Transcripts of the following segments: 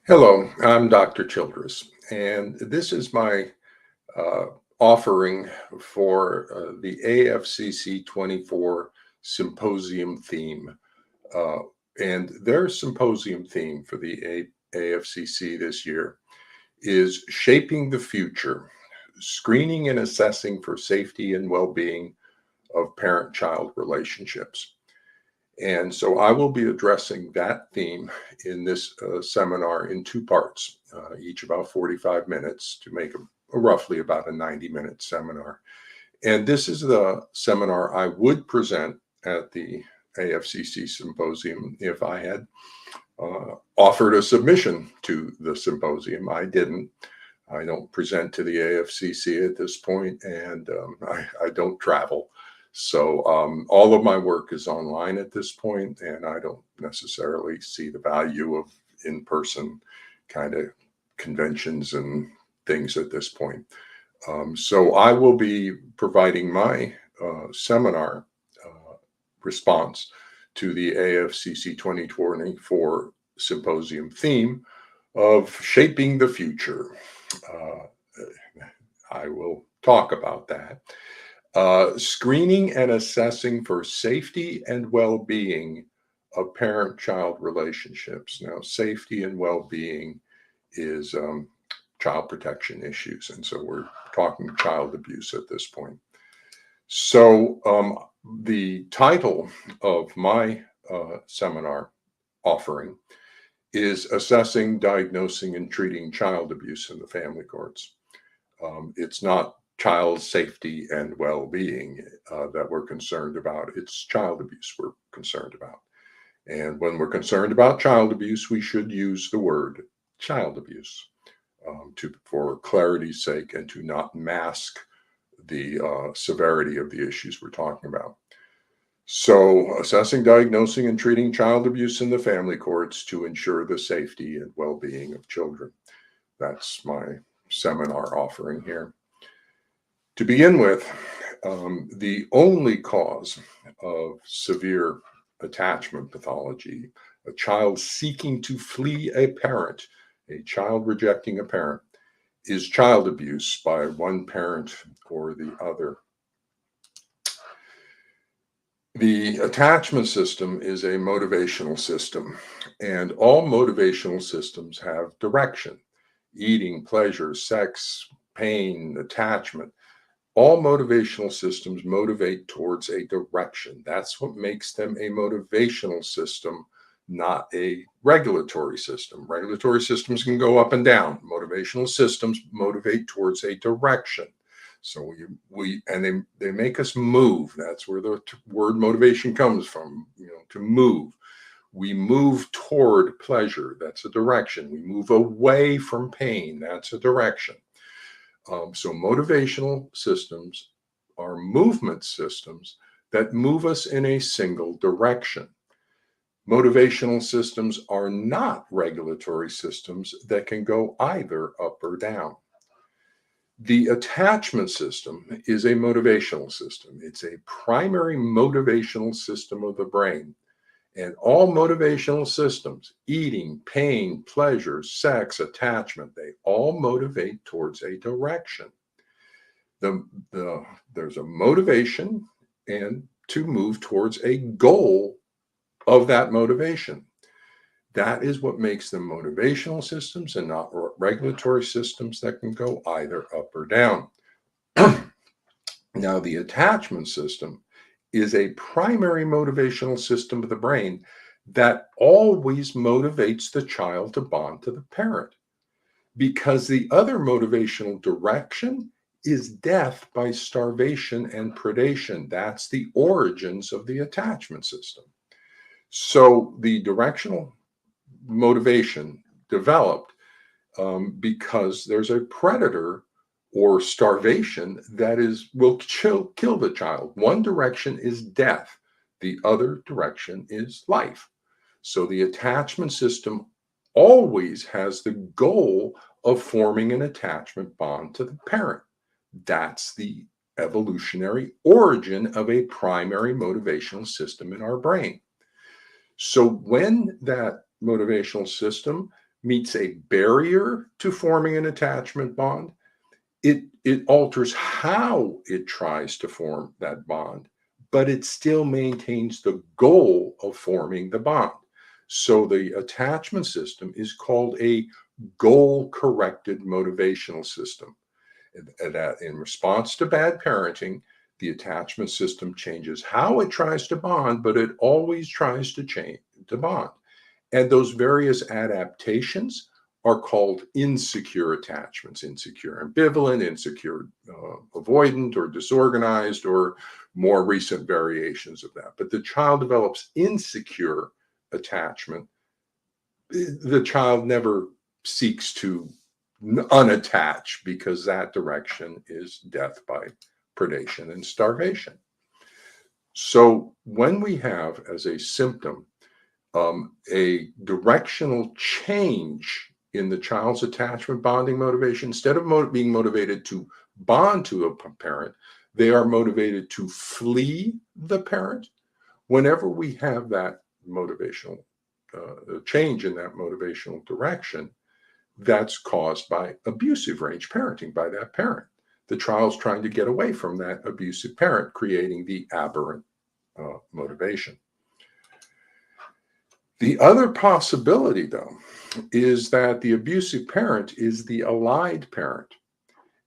Hello, I'm Dr. Childress, and this is my uh, offering for the AFCC 24 Symposium theme. Uh, and their symposium theme for the AFCC this year is Shaping the Future, Screening and Assessing for Safety and Well-Being of Parent-Child Relationships. And so I will be addressing that theme in this seminar in two parts, each about 45 minutes to make roughly about a 90-minute seminar. And this is the seminar I would present at the AFCC symposium if I had offered a submission to the symposium. I didn't. I don't present to the AFCC at this point, and I don't travel. So all of my work is online at this point, and I don't necessarily see the value of in-person kind of conventions and things at this point. So I will be providing my seminar response to the AFCC 2024 symposium theme of Shaping the Future. I will talk about that. Screening and assessing for safety and well-being of parent-child relationships. Now, safety and well-being is child protection issues, and so we're talking child abuse at this point. So the title of my seminar offering is Assessing, Diagnosing, and Treating Child Abuse in the Family Courts. It's not child safety and well-being that we're concerned about. It's child abuse we're concerned about. And when we're concerned about child abuse, we should use the word child abuse for clarity's sake and to not mask the severity of the issues we're talking about. So, assessing, diagnosing, and treating child abuse in the family courts to ensure the safety and well-being of children. That's my seminar offering here. To begin with, the only cause of severe attachment pathology, a child seeking to flee a parent, a child rejecting a parent, is child abuse by one parent or the other. The attachment system is a motivational system, and all motivational systems have direction: eating, pleasure, sex, pain, attachment. All motivational systems motivate towards a direction. That's what makes them a motivational system, not a regulatory system. Regulatory systems can go up and down. Motivational systems motivate towards a direction. So they make us move. That's where the word motivation comes from, to move. We move toward pleasure. That's a direction. We move away from pain. That's a direction. So motivational systems are movement systems that move us in a single direction. Motivational systems are not regulatory systems that can go either up or down. The attachment system is a motivational system. It's a primary motivational system of the brain. And all motivational systems, eating, pain, pleasure, sex, attachment, they all motivate towards a direction. There's a motivation and to move towards a goal of that motivation. That is what makes them motivational systems and not regulatory systems that can go either up or down. Now, the attachment system is a primary motivational system of the brain that always motivates the child to bond to the parent, because the other motivational direction is death by starvation and predation. That's the origins of the attachment system. So the directional motivation developed because there's a predator or starvation that will kill the child. One direction is death. The other direction is life. So the attachment system always has the goal of forming an attachment bond to the parent. That's the evolutionary origin of a primary motivational system in our brain. So when that motivational system meets a barrier to forming an attachment bond, it alters how it tries to form that bond, but it still maintains the goal of forming the bond. So the attachment system is called a goal-corrected motivational system. And that in response to bad parenting, the attachment system changes how it tries to bond, but it always tries to change to bond. And those various adaptations are called insecure attachments: insecure ambivalent, insecure avoidant, or disorganized, or more recent variations of that. But the child develops insecure attachment. The child never seeks to unattach, because that direction is death by predation and starvation. So when we have as a symptom a directional change in the child's attachment bonding motivation, instead of being motivated to bond to a parent, they are motivated to flee the parent. Whenever we have that motivational change in that motivational direction, that's caused by abusive range parenting by that parent. The child's trying to get away from that abusive parent, creating the aberrant motivation. The other possibility, though, is that the abusive parent is the allied parent,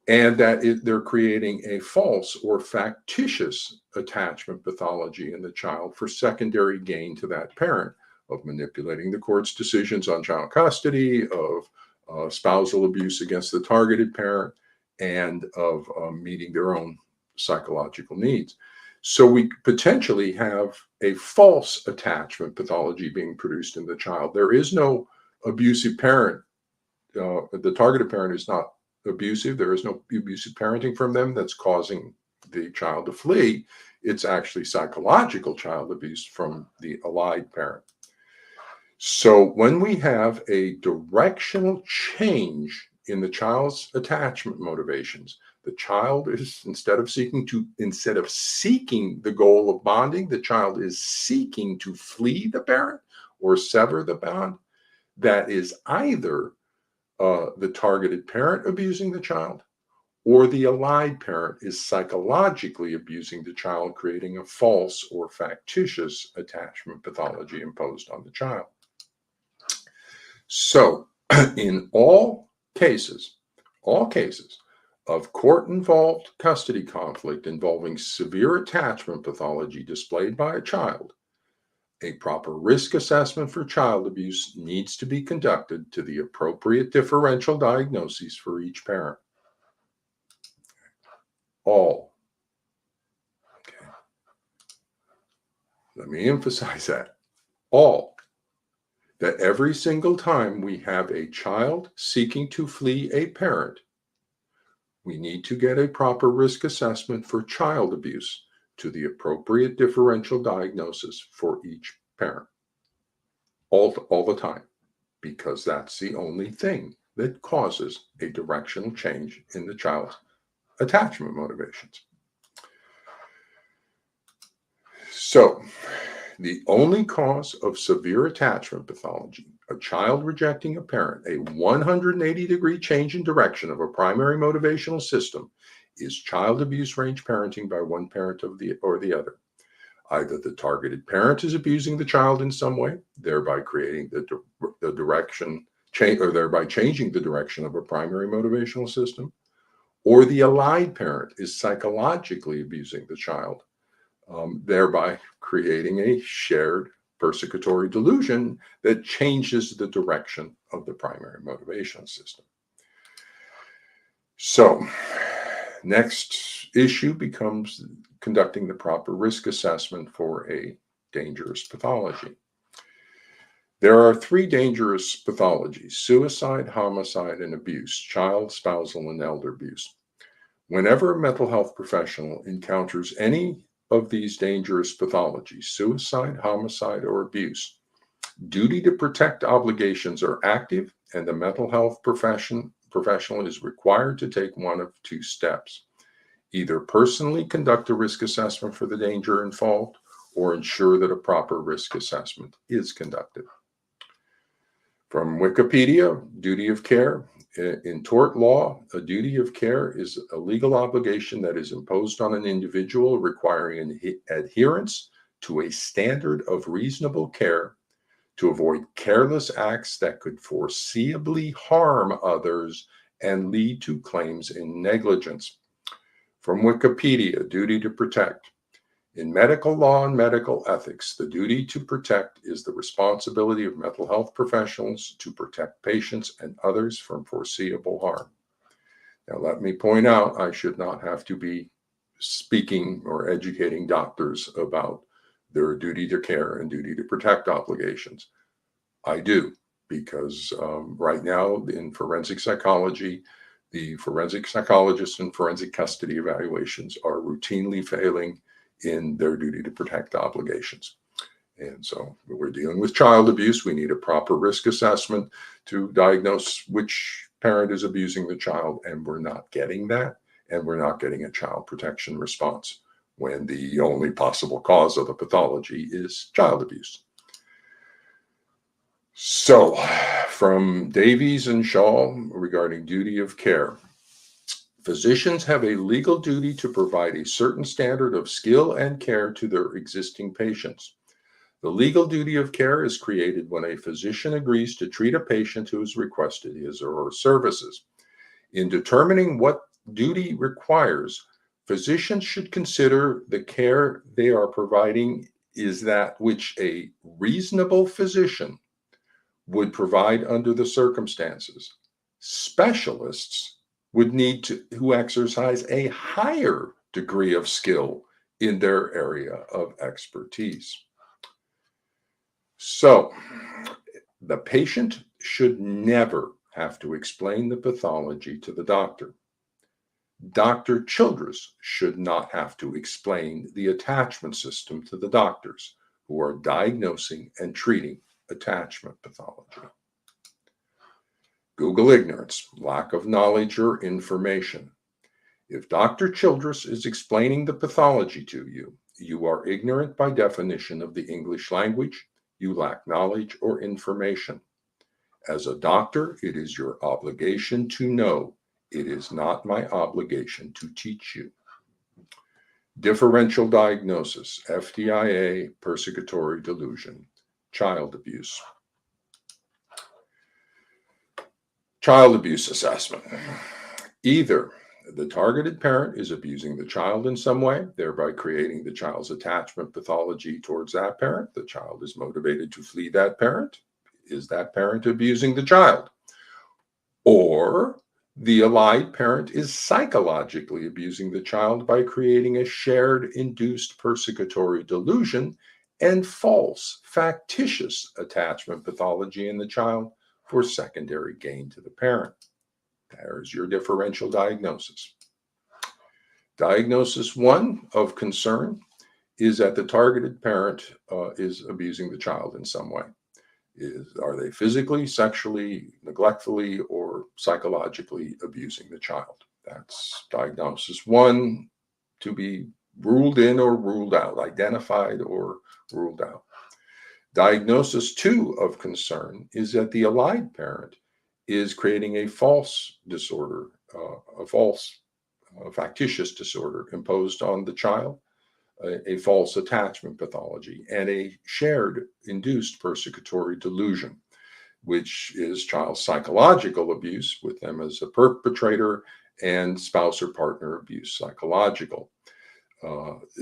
and that they're creating a false or factitious attachment pathology in the child for secondary gain to that parent, of manipulating the court's decisions on child custody, of spousal abuse against the targeted parent, and of meeting their own psychological needs. So we potentially have a false attachment pathology being produced in the child. There is no abusive parent. The targeted parent is not abusive. There is no abusive parenting from them that's causing the child to flee. It's actually psychological child abuse from the allied parent. So when we have a directional change in the child's attachment motivations, the child is, instead of seeking the goal of bonding, the child is seeking to flee the parent or sever the bond. That is either the targeted parent abusing the child, or the allied parent is psychologically abusing the child, creating a false or factitious attachment pathology imposed on the child. So in all cases of court-involved custody conflict involving severe attachment pathology displayed by a child, a proper risk assessment for child abuse needs to be conducted to the appropriate differential diagnoses for each parent. All. Okay. Let me emphasize that. All. That every single time we have a child seeking to flee a parent, we need to get a proper risk assessment for child abuse to the appropriate differential diagnosis for each parent. All the time, because that's the only thing that causes a directional change in the child's attachment motivations. So, the only cause of severe attachment pathology, a child rejecting a parent, a 180-degree change in direction of a primary motivational system, is child abuse range parenting by one parent or the other. Either the targeted parent is abusing the child in some way, thereby creating the direction change, or thereby changing the direction of a primary motivational system, or the allied parent is psychologically abusing the child, thereby creating a shared persecutory delusion that changes the direction of the primary motivational system. So, next issue becomes conducting the proper risk assessment for a dangerous pathology. There are three dangerous pathologies: suicide, homicide, and abuse, child, spousal, and elder abuse. Whenever a mental health professional encounters any of these dangerous pathologies, suicide, homicide, or abuse, duty to protect obligations are active, and the mental health professional is required to take one of two steps: either personally conduct a risk assessment for the danger involved, or ensure that a proper risk assessment is conducted. From Wikipedia, duty of care. In tort law, a duty of care is a legal obligation that is imposed on an individual requiring adherence to a standard of reasonable care to avoid careless acts that could foreseeably harm others and lead to claims in negligence. From Wikipedia, duty to protect. In medical law and medical ethics, the duty to protect is the responsibility of mental health professionals to protect patients and others from foreseeable harm. Now, let me point out, I should not have to be speaking or educating doctors about their duty to care and duty to protect obligations. I do, because right now in forensic psychology, the forensic psychologists and forensic custody evaluations are routinely failing in their duty to protect obligations. And so we're dealing with child abuse. We need a proper risk assessment to diagnose which parent is abusing the child, and we're not getting that. And we're not getting a child protection response when the only possible cause of the pathology is child abuse. So, from Davies and Shaw regarding duty of care. Physicians have a legal duty to provide a certain standard of skill and care to their existing patients. The legal duty of care is created when a physician agrees to treat a patient who has requested his or her services. In determining what duty requires, physicians should consider the care they are providing is that which a reasonable physician would provide under the circumstances. Specialists would need to who exercise a higher degree of skill in their area of expertise. So, the patient should never have to explain the pathology to the doctor. Dr. Childress should not have to explain the attachment system to the doctors who are diagnosing and treating attachment pathology. Google ignorance, lack of knowledge or information. If Dr. Childress is explaining the pathology to you, you are ignorant by definition of the English language. You lack knowledge or information. As a doctor, it is your obligation to know. It is not my obligation to teach you. Differential diagnosis, FDIA, persecutory delusion, child abuse. Child abuse assessment. Either the targeted parent is abusing the child in some way, thereby creating the child's attachment pathology towards that parent. The child is motivated to flee that parent. Is that parent abusing the child? Or the allied parent is psychologically abusing the child by creating a shared induced persecutory delusion and false, factitious attachment pathology in the child for secondary gain to the parent. There's your differential diagnosis. Diagnosis 1 of concern is that the targeted parent is abusing the child in some way. Are they physically, sexually, neglectfully, or psychologically abusing the child? That's diagnosis 1, to be ruled in or ruled out, identified or ruled out. Diagnosis 2 of concern is that the allied parent is creating a false disorder, a false factitious disorder imposed on the child, a false attachment pathology, and a shared induced persecutory delusion, which is child psychological abuse with them as a perpetrator and spouse or partner abuse psychological.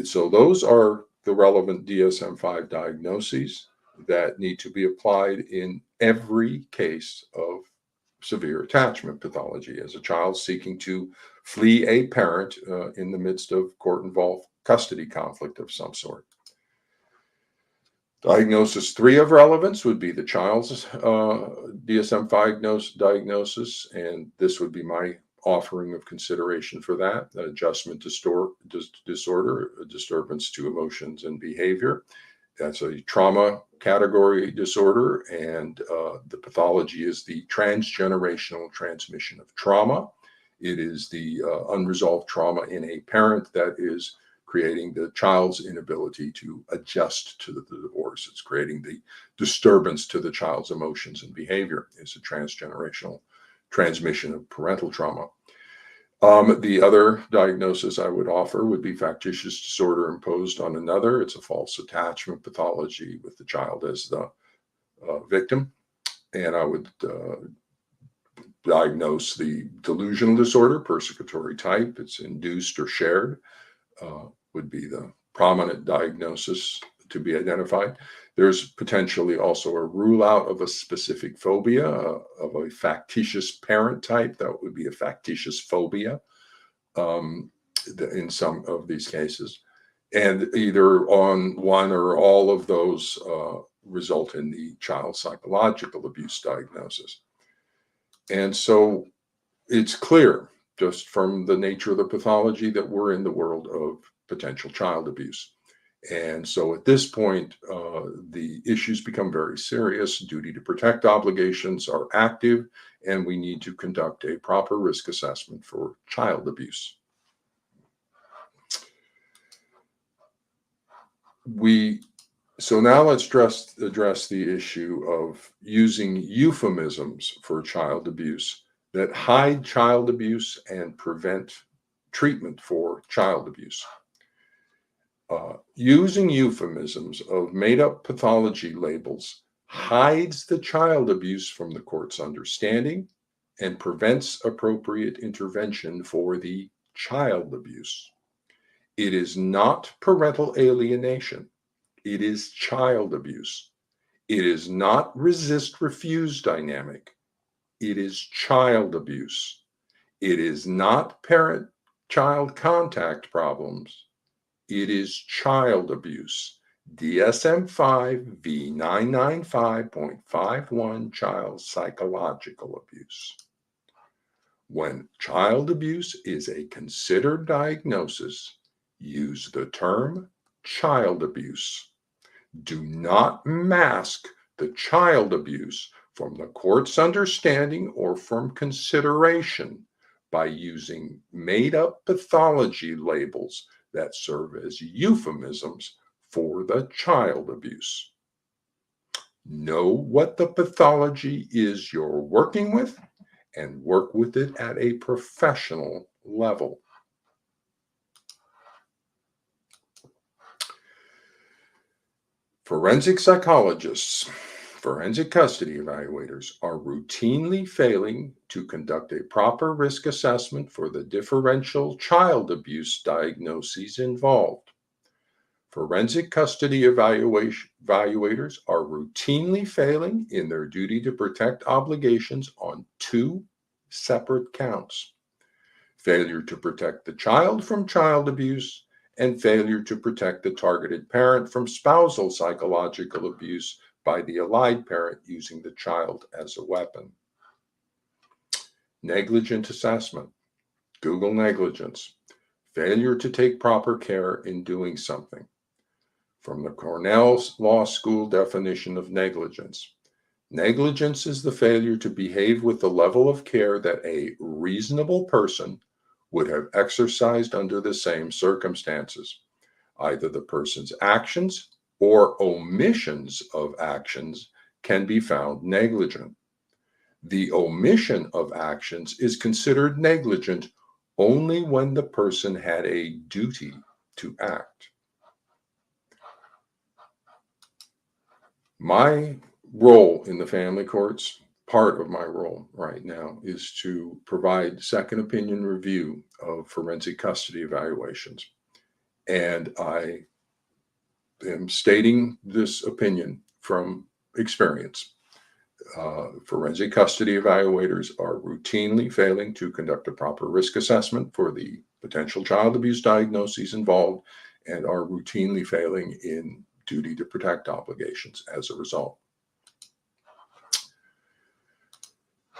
So those are the relevant DSM-5 diagnoses that need to be applied in every case of severe attachment pathology as a child seeking to flee a parent in the midst of court-involved custody conflict of some sort. Diagnosis 3 of relevance would be the child's DSM-5 diagnosis, and this would be my offering of consideration for that. Adjustment disorder, a disturbance to emotions and behavior. That's a trauma category disorder, and the pathology is the transgenerational transmission of trauma. It is the unresolved trauma in a parent that is creating the child's inability to adjust to the divorce. It's creating the disturbance to the child's emotions and behavior. It's a transgenerational transmission of parental trauma. The other diagnosis I would offer would be factitious disorder imposed on another. It's a false attachment pathology with the child as the victim. And I would diagnose the delusional disorder, persecutory type. It's induced or shared, would be the prominent diagnosis to be identified. There's potentially also a rule out of a specific phobia, of a factitious parent type. That would be a factitious phobia in some of these cases. And either on one or all of those result in the child's psychological abuse diagnosis. And so it's clear just from the nature of the pathology that we're in the world of potential child abuse. And so at this point, the issues become very serious. Duty to protect obligations are active, and we need to conduct a proper risk assessment for child abuse. So now let's address the issue of using euphemisms for child abuse that hide child abuse and prevent treatment for child abuse. Using euphemisms of made-up pathology labels hides the child abuse from the court's understanding and prevents appropriate intervention for the child abuse. It is not parental alienation. It is child abuse. It is not resist-refuse dynamic. It is child abuse. It is not parent-child contact problems. It is child abuse. DSM-5 V995.51 child psychological abuse. When child abuse is a considered diagnosis, use the term child abuse. Do not mask the child abuse from the court's understanding or from consideration by using made-up pathology labels that serve as euphemisms for the child abuse. Know what the pathology is you're working with and work with it at a professional level. Forensic psychologists, forensic custody evaluators are routinely failing to conduct a proper risk assessment for the differential child abuse diagnoses involved. Forensic custody evaluators are routinely failing in their duty to protect obligations on two separate counts: failure to protect the child from child abuse and failure to protect the targeted parent from spousal psychological abuse by the allied parent using the child as a weapon. Negligent assessment. Google negligence. Failure to take proper care in doing something. From the Cornell Law School definition of negligence. Negligence is the failure to behave with the level of care that a reasonable person would have exercised under the same circumstances. Either the person's actions or omissions of actions can be found negligent. The omission of actions is considered negligent only when the person had a duty to act. My role in the family courts, part of my role right now, is to provide second opinion review of forensic custody evaluations. And I am stating this opinion from experience. Forensic custody evaluators are routinely failing to conduct a proper risk assessment for the potential child abuse diagnoses involved and are routinely failing in duty to protect obligations as a result.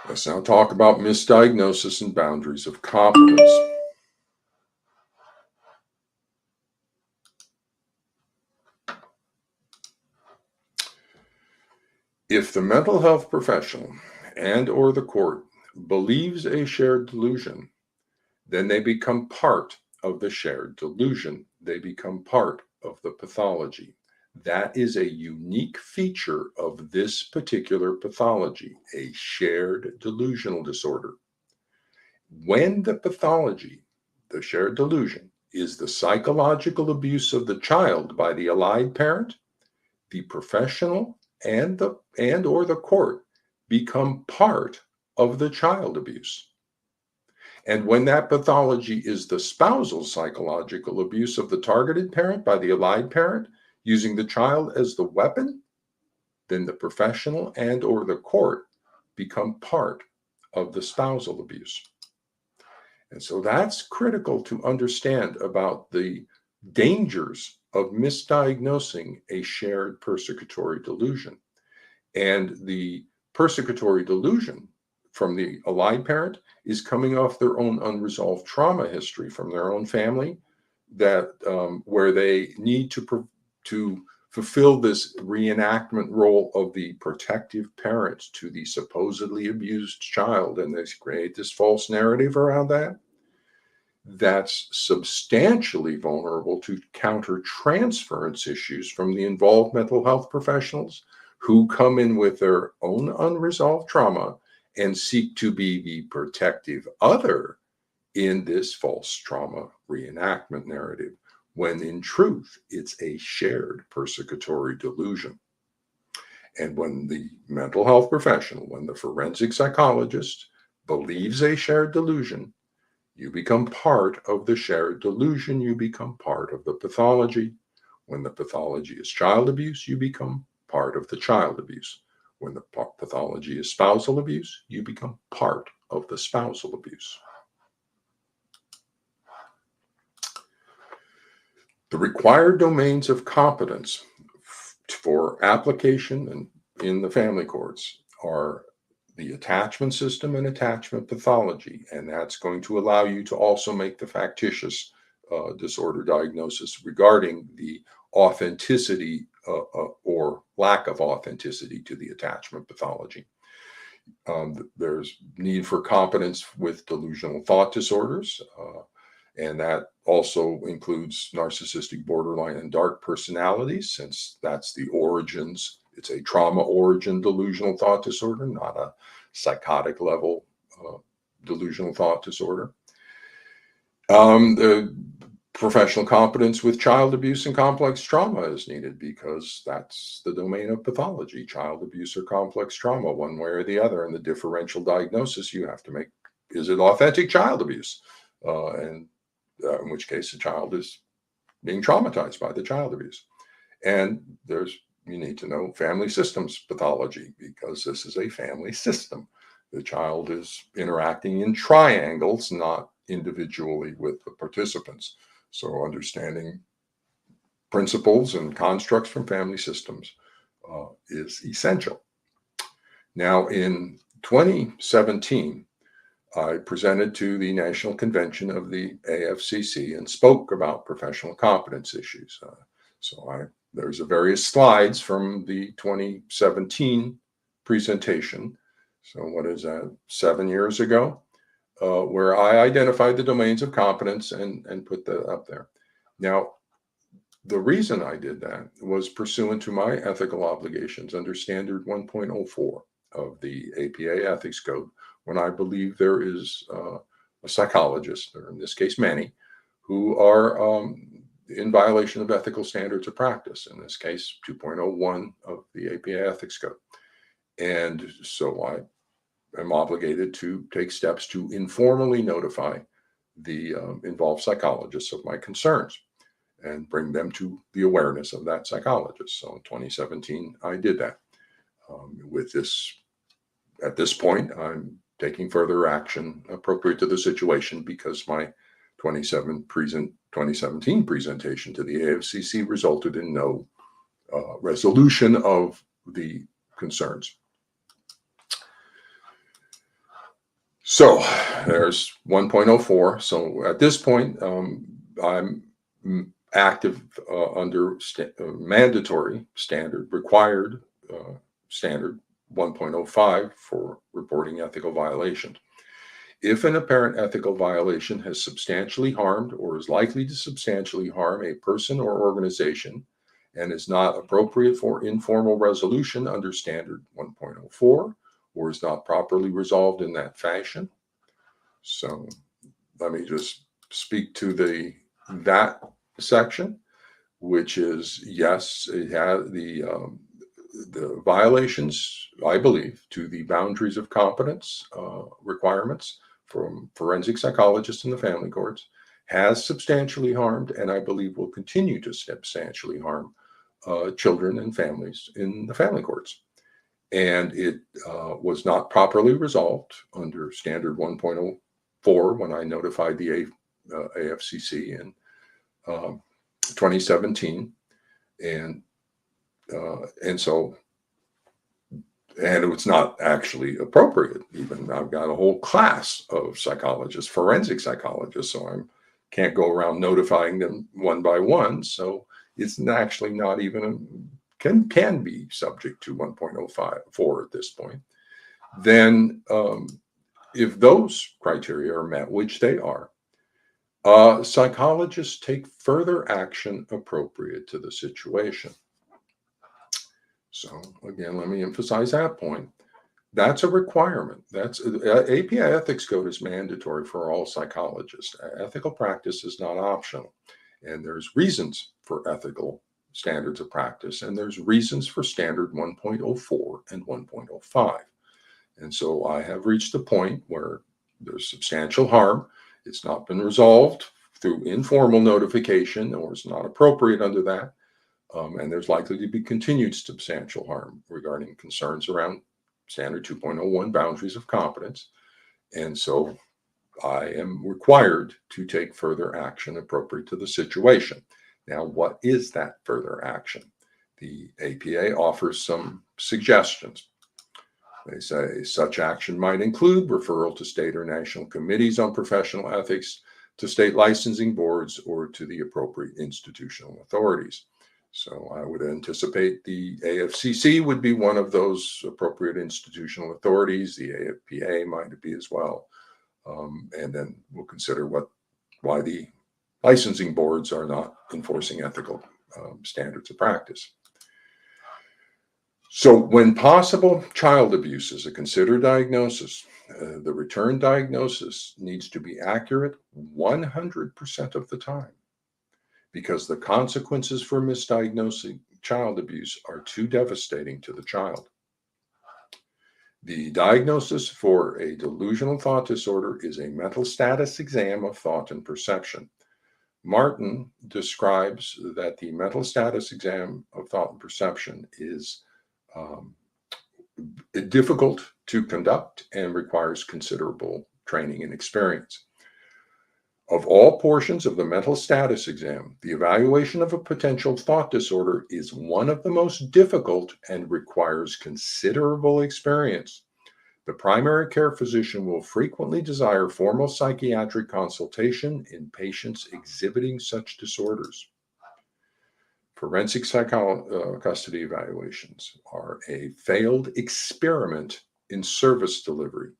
Let's now talk about misdiagnosis and boundaries of competence. If the mental health professional and or the court believes a shared delusion, then they become part of the shared delusion they become part of the pathology. That is a unique feature of this particular pathology, a shared delusional disorder. When the pathology, the shared delusion, is the psychological abuse of the child by the allied parent, the professional and or the court become part of the child abuse. And when that pathology is the spousal psychological abuse of the targeted parent by the allied parent, using the child as the weapon, then the professional and/or the court become part of the spousal abuse. And so that's critical to understand about the dangers of misdiagnosing a shared persecutory delusion. And the persecutory delusion from the allied parent is coming off their own unresolved trauma history from their own family, that where they need to fulfill this reenactment role of the protective parent to the supposedly abused child, and they create this false narrative around that. That's substantially vulnerable to countertransference issues from the involved mental health professionals who come in with their own unresolved trauma and seek to be the protective other in this false trauma reenactment narrative, when in truth, it's a shared persecutory delusion. And when the mental health professional, when the forensic psychologist believes a shared delusion, you become part of the shared delusion. You become part of the pathology. When the pathology is child abuse, you become part of the child abuse. When the pathology is spousal abuse, you become part of the spousal abuse. The required domains of competence for application in the family courts are the attachment system and attachment pathology, and that's going to allow you to also make the factitious disorder diagnosis regarding the authenticity or lack of authenticity to the attachment pathology. There's need for competence with delusional thought disorders, and that also includes narcissistic, borderline, and dark personalities, since that's the origins. It's a trauma origin delusional thought disorder, not a psychotic level delusional thought disorder. The professional competence with child abuse and complex trauma is needed, because that's the domain of pathology, child abuse or complex trauma, one way or the other. And the differential diagnosis you have to make, is it authentic child abuse? And in which case the child is being traumatized by the child abuse. And you need to know family systems pathology, because this is a family system. The child is interacting in triangles, not individually with the participants. So understanding principles and constructs from family systems is essential. Now, in 2017, I presented to the National Convention of the AFCC and spoke about professional competence issues. There's various slides from the 2017 presentation. So what is that, 7 years ago, where I identified the domains of competence and put that up there. Now, the reason I did that was pursuant to my ethical obligations under Standard 1.04 of the APA Ethics Code, when I believe there is a psychologist, or in this case many, who are in violation of ethical standards of practice, in this case 2.01 of the APA Ethics Code. And so I am obligated to take steps to informally notify the involved psychologists of my concerns and bring them to the awareness of that psychologist. So in 2017, I did that. At this point, I'm taking further action appropriate to the situation, because my 2017 presentation to the AFCC resulted in no resolution of the concerns. So there's 1.04. So at this point, I'm active under mandatory standard, required standard 1.05 for reporting ethical violations. If an apparent ethical violation has substantially harmed or is likely to substantially harm a person or organization and is not appropriate for informal resolution under Standard 1.04 or is not properly resolved in that fashion. So let me just speak to that section, which is, yes, it has the violations, I believe, to the boundaries of competence requirements from forensic psychologists in the family courts has substantially harmed, and I believe will continue to substantially harm children and families in the family courts. And it was not properly resolved under Standard 1.04 when I notified the AFCC in 2017, and so it's not actually appropriate. Even I've got a whole class of psychologists, forensic psychologists, so I can't go around notifying them one by one. So it's actually not even can be subject to 1.04 at this point. Then, if those criteria are met, which they are, psychologists take further action appropriate to the situation. So again, let me emphasize that point. That's a requirement. That's API Ethics Code is mandatory for all psychologists. Ethical practice is not optional. And there's reasons for ethical standards of practice, and there's reasons for standard 1.04 and 1.05. And so I have reached the point where there's substantial harm. It's not been resolved through informal notification, or it's not appropriate under that. And there's likely to be continued substantial harm regarding concerns around Standard 2.01 boundaries of competence. And so I am required to take further action appropriate to the situation. Now, what is that further action? The APA offers some suggestions. They say such action might include referral to state or national committees on professional ethics, to state licensing boards, or to the appropriate institutional authorities. So I would anticipate the AFCC would be one of those appropriate institutional authorities. The AFPA might be as well. And then we'll consider why the licensing boards are not enforcing ethical standards of practice. So when possible, child abuse is a considered diagnosis. The return diagnosis needs to be accurate 100% of the time, because the consequences for misdiagnosing child abuse are too devastating to the child. The diagnosis for a delusional thought disorder is a mental status exam of thought and perception. Martin describes that the mental status exam of thought and perception is difficult to conduct and requires considerable training and experience. Of all portions of the mental status exam, the evaluation of a potential thought disorder is one of the most difficult and requires considerable experience. The primary care physician will frequently desire formal psychiatric consultation in patients exhibiting such disorders. Forensic custody evaluations are a failed experiment in service delivery.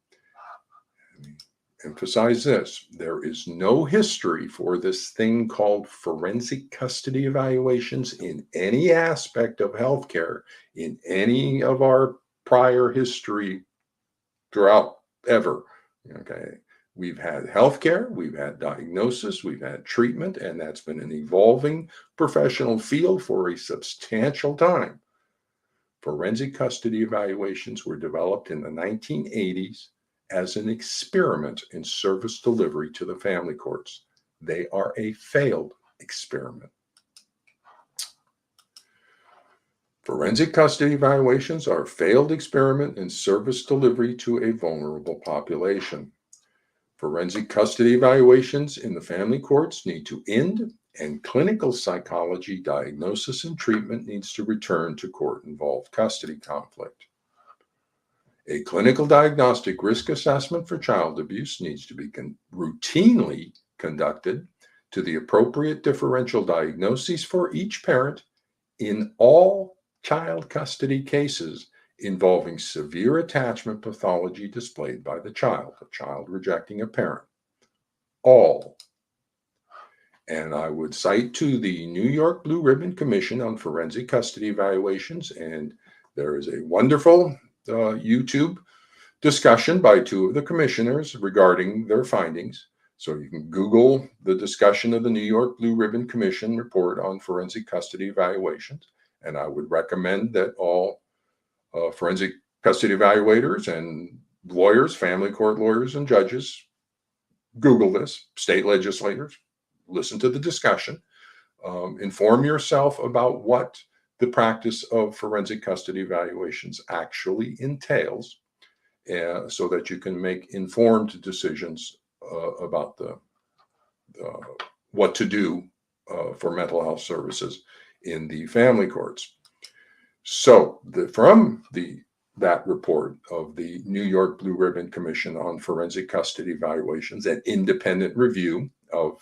Emphasize this: there is no history for this thing called forensic custody evaluations in any aspect of healthcare in any of our prior history throughout ever. Okay, we've had healthcare, we've had diagnosis, we've had treatment, and that's been an evolving professional field for a substantial time. Forensic custody evaluations were developed in the 1980s as an experiment in service delivery to the family courts. They are a failed experiment. Forensic custody evaluations are a failed experiment in service delivery to a vulnerable population. Forensic custody evaluations in the family courts need to end, and clinical psychology diagnosis and treatment needs to return to court-involved custody conflict. A clinical diagnostic risk assessment for child abuse needs to be routinely conducted to the appropriate differential diagnoses for each parent in all child custody cases involving severe attachment pathology displayed by the child, a child rejecting a parent. All. And I would cite to the New York Blue Ribbon Commission on Forensic Custody Evaluations, and there is a wonderful YouTube discussion by two of the commissioners regarding their findings. So you can Google the discussion of the New York Blue Ribbon Commission report on forensic custody evaluations. And I would recommend that all forensic custody evaluators and lawyers, family court lawyers and judges, Google this, state legislators, listen to the discussion, inform yourself about what the practice of forensic custody evaluations actually entails, so that you can make informed decisions about what to do for mental health services in the family courts. So from that report of the New York Blue Ribbon Commission on Forensic Custody Evaluations, an independent review of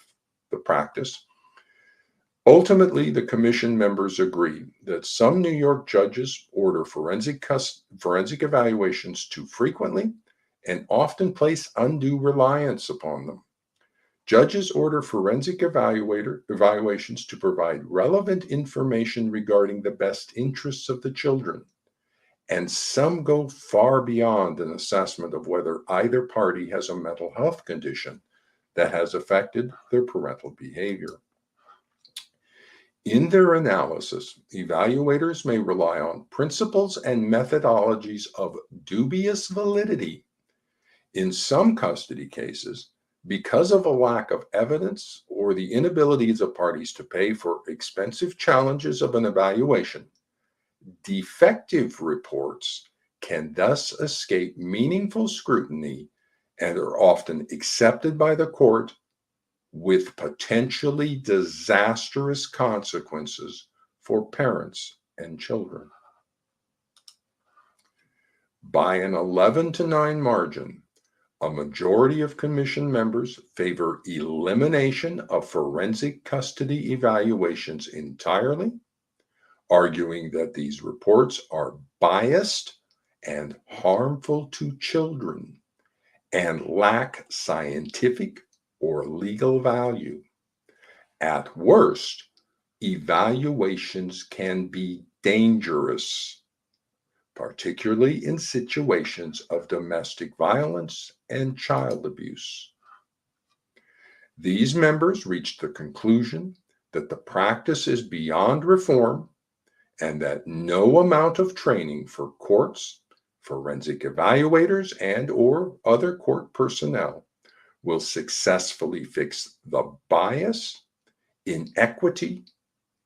the practice, ultimately, the commission members agree that some New York judges order forensic evaluations too frequently and often place undue reliance upon them. Judges order forensic evaluations to provide relevant information regarding the best interests of the children, and some go far beyond an assessment of whether either party has a mental health condition that has affected their parental behavior. In their analysis, evaluators may rely on principles and methodologies of dubious validity. In some custody cases, because of a lack of evidence or the inability of the parties to pay for expensive challenges of an evaluation, defective reports can thus escape meaningful scrutiny and are often accepted by the court with potentially disastrous consequences for parents and children. By an 11-9 margin, a majority of commission members favor elimination of forensic custody evaluations entirely, arguing that these reports are biased and harmful to children and lack scientific or legal value. At worst, evaluations can be dangerous, particularly in situations of domestic violence and child abuse. These members reached the conclusion that the practice is beyond reform and that no amount of training for courts, forensic evaluators, and/or other court personnel will successfully fix the bias, inequity,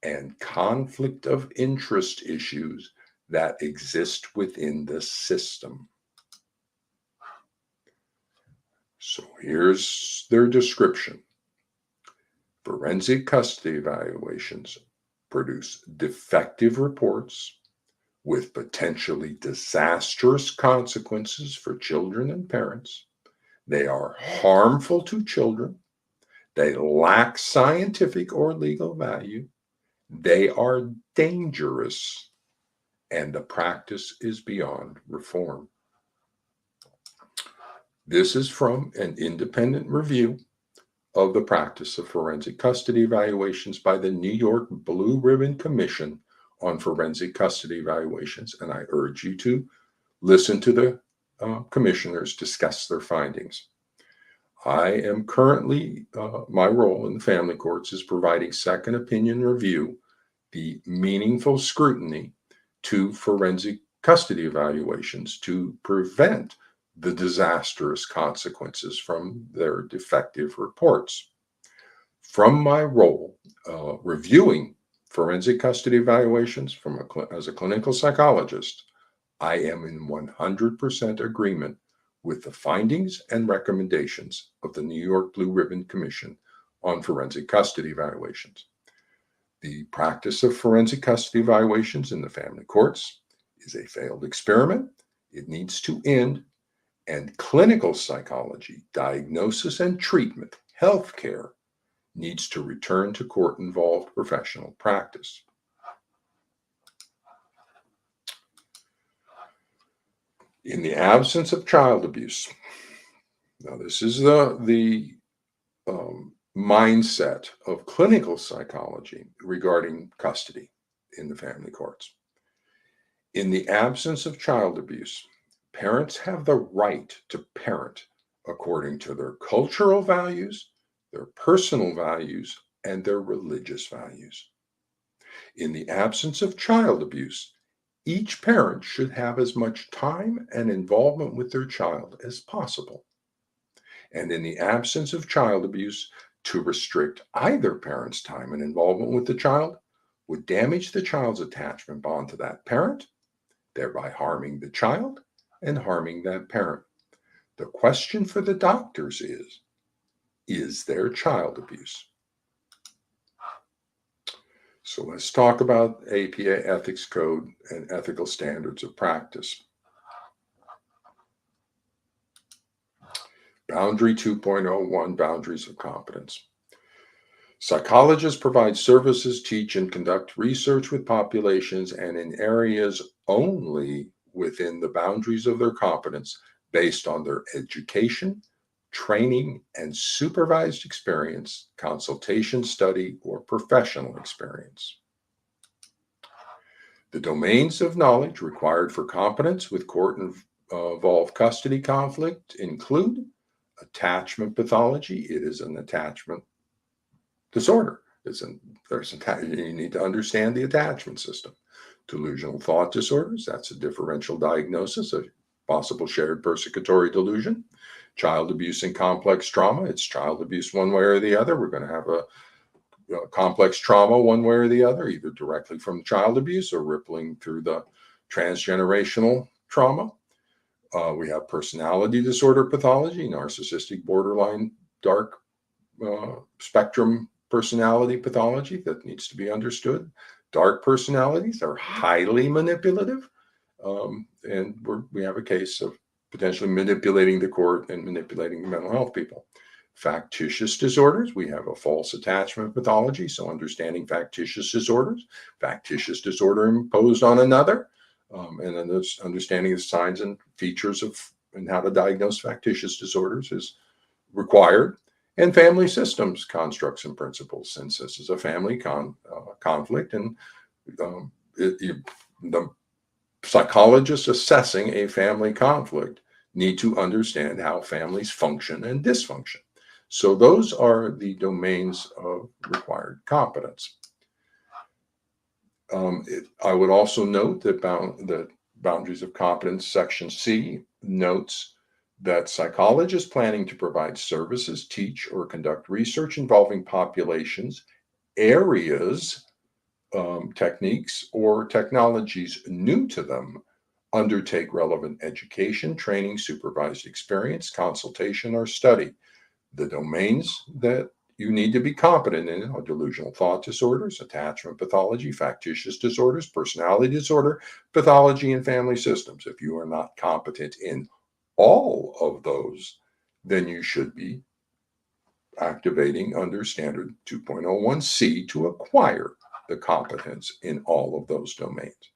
and conflict of interest issues that exist within the system. So here's their description. Forensic custody evaluations produce defective reports with potentially disastrous consequences for children and parents. They are harmful to children. They lack scientific or legal value. They are dangerous, and the practice is beyond reform. This is from an independent review of the practice of forensic custody evaluations by the New York Blue Ribbon Commission on Forensic Custody Evaluations, and I urge you to listen to the commissioners discuss their findings. I am currently, my role in the family courts is providing second opinion review, the meaningful scrutiny to forensic custody evaluations to prevent the disastrous consequences from their defective reports. From my role reviewing forensic custody evaluations as a clinical psychologist, I am in 100% agreement with the findings and recommendations of the New York Blue Ribbon Commission on Forensic Custody Evaluations. The practice of forensic custody evaluations in the family courts is a failed experiment. It needs to end, and clinical psychology, diagnosis and treatment, healthcare, needs to return to court-involved professional practice. In the absence of child abuse, now this is the mindset of clinical psychology regarding custody in the family courts. In the absence of child abuse, parents have the right to parent according to their cultural values, their personal values, and their religious values. In the absence of child abuse, each parent should have as much time and involvement with their child as possible. And in the absence of child abuse, to restrict either parent's time and involvement with the child would damage the child's attachment bond to that parent, thereby harming the child and harming that parent. The question for the doctors is there child abuse? So let's talk about APA ethics code and ethical standards of practice. Boundary 2.01, boundaries of competence. Psychologists provide services, teach, and conduct research with populations and in areas only within the boundaries of their competence based on their education, training, and supervised experience, consultation, study, or professional experience. The domains of knowledge required for competence with court-involved custody conflict include attachment pathology. It is an attachment disorder. You need to understand the attachment system. Delusional thought disorders, that's a differential diagnosis of possible shared persecutory delusion. Child abuse and complex trauma, it's child abuse one way or the other. We're going to have a complex trauma one way or the other, either directly from child abuse or rippling through the transgenerational trauma. We have personality disorder pathology, narcissistic, borderline, dark spectrum personality pathology that needs to be understood. Dark personalities are highly manipulative, and we have a case of potentially manipulating the court and manipulating mental health people. Factitious disorders, we have a false attachment pathology, so understanding factitious disorders, factitious disorder imposed on another, and then there's understanding the signs and features of and how to diagnose factitious disorders is required. And family systems constructs and principles, since this is a family conflict, and the psychologists assessing a family conflict need to understand how families function and dysfunction. So those are the domains of required competence. I would also note that boundaries of competence, section C, notes that psychologists planning to provide services, teach, or conduct research involving populations, areas, techniques, or technologies new to them undertake relevant education, training, supervised experience, consultation, or study. The domains that you need to be competent in are delusional thought disorders, attachment pathology, factitious disorders, personality disorder, pathology, and family systems. If you are not competent in all of those, then you should be activating under standard 2.01C to acquire the competence in all of those domains.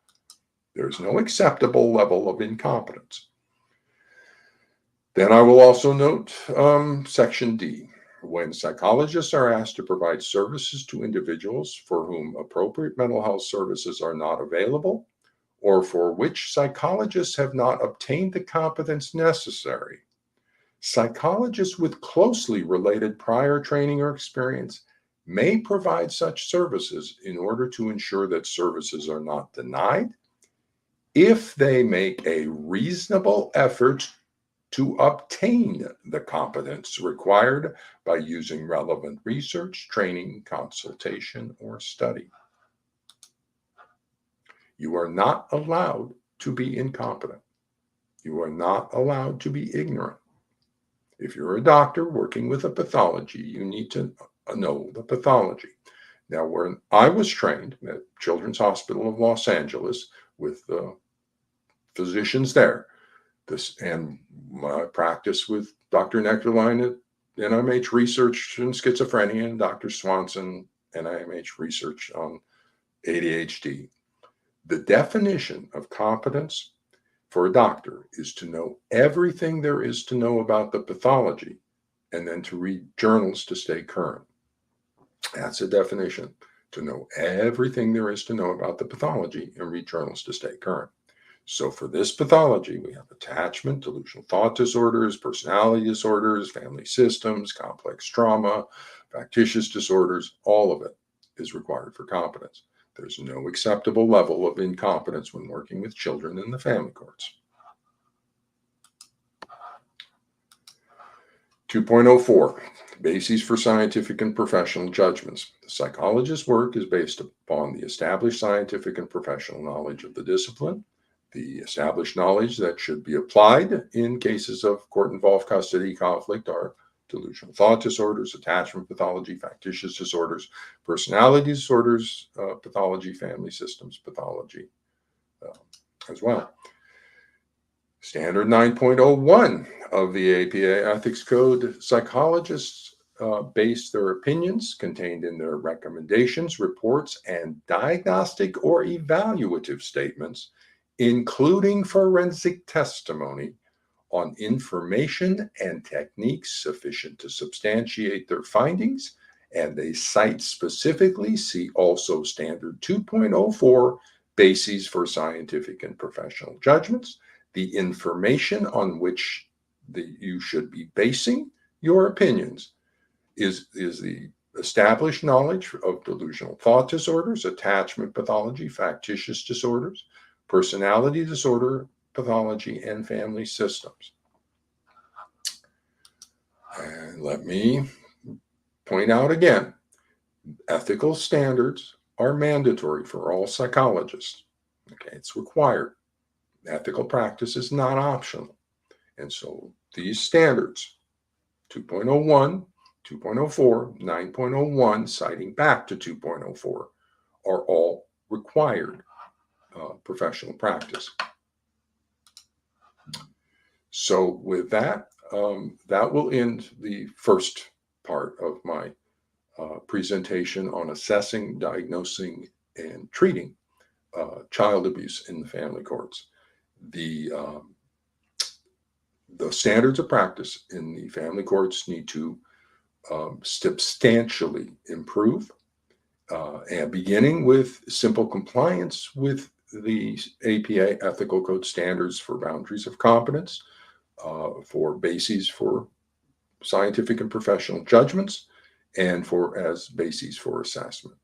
There's no acceptable level of incompetence. Then I will also note section D. When psychologists are asked to provide services to individuals for whom appropriate mental health services are not available, or for which psychologists have not obtained the competence necessary, psychologists with closely related prior training or experience may provide such services in order to ensure that services are not denied if they make a reasonable effort to obtain the competence required by using relevant research, training, consultation, or study. You are not allowed to be incompetent. You are not allowed to be ignorant. If you're a doctor working with a pathology, you need to know the pathology. Now, when I was trained at Children's Hospital of Los Angeles with the physicians there, and my practice with Dr. Nectarline at NIMH Research in Schizophrenia and Dr. Swanson, NIMH Research on ADHD. The definition of competence for a doctor is to know everything there is to know about the pathology and then to read journals to stay current. That's a definition, to know everything there is to know about the pathology and read journals to stay current. So for this pathology, we have attachment, delusional thought disorders, personality disorders, family systems, complex trauma, factitious disorders. All of it is required for competence. There's no acceptable level of incompetence when working with children in the family courts. 2.04, Bases for Scientific and Professional Judgments. The psychologist's work is based upon the established scientific and professional knowledge of the discipline, the established knowledge that should be applied in cases of court-involved custody conflict are delusional thought disorders, attachment pathology, factitious disorders, personality disorders, pathology, family systems pathology as well. Standard 9.01 of the APA Ethics Code, psychologists base their opinions contained in their recommendations, reports, and diagnostic or evaluative statements, including forensic testimony, on information and techniques sufficient to substantiate their findings, and they cite specifically, see also Standard 2.04, Bases for Scientific and Professional Judgments, the information on which you should be basing your opinions is the established knowledge of delusional thought disorders, attachment pathology, factitious disorders, personality disorder pathology, and family systems. And let me point out again, ethical standards are mandatory for all psychologists. Okay, it's required. Ethical practice is not optional. And so these standards, 2.01, 2.04, 9.01, citing back to 2.04, are all required professional practice. So with that, that will end the first part of my presentation on assessing, diagnosing, and treating child abuse in the family courts. The standards of practice in the family courts need to substantially improve, and beginning with simple compliance with the APA Ethical Code standards for boundaries of competence, for bases for scientific and professional judgments, and as bases for assessment.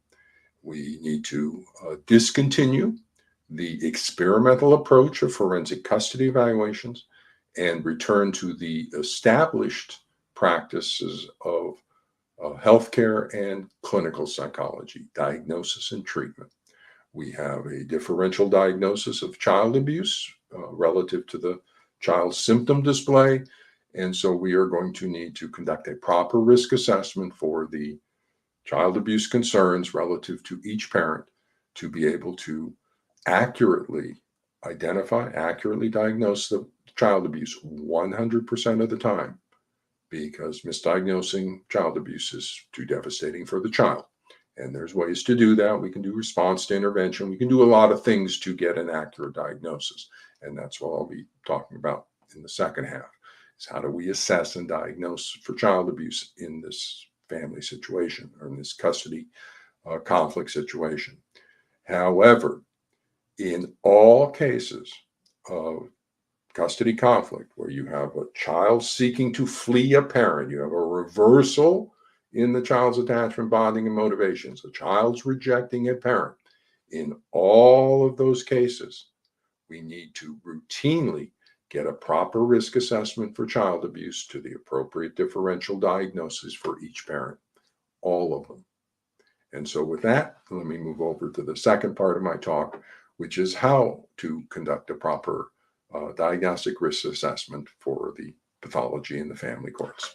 We need to discontinue the experimental approach of forensic custody evaluations and return to the established practices of healthcare and clinical psychology, diagnosis and treatment. We have a differential diagnosis of child abuse relative to the child's symptom display. And so we are going to need to conduct a proper risk assessment for the child abuse concerns relative to each parent to be able to accurately identify, accurately diagnose the child abuse 100% of the time, because misdiagnosing child abuse is too devastating for the child. And there's ways to do that. We can do response to intervention. We can do a lot of things to get an accurate diagnosis. And that's what I'll be talking about in the second half, is how do we assess and diagnose for child abuse in this family situation or in this custody conflict situation. However, in all cases of custody conflict where you have a child seeking to flee a parent, you have a reversal in the child's attachment, bonding, and motivations, a child's rejecting a parent, in all of those cases, we need to routinely get a proper risk assessment for child abuse to the appropriate differential diagnosis for each parent, all of them. And so with that, let me move over to the second part of my talk, which is how to conduct a proper diagnostic risk assessment for the pathology in the family courts.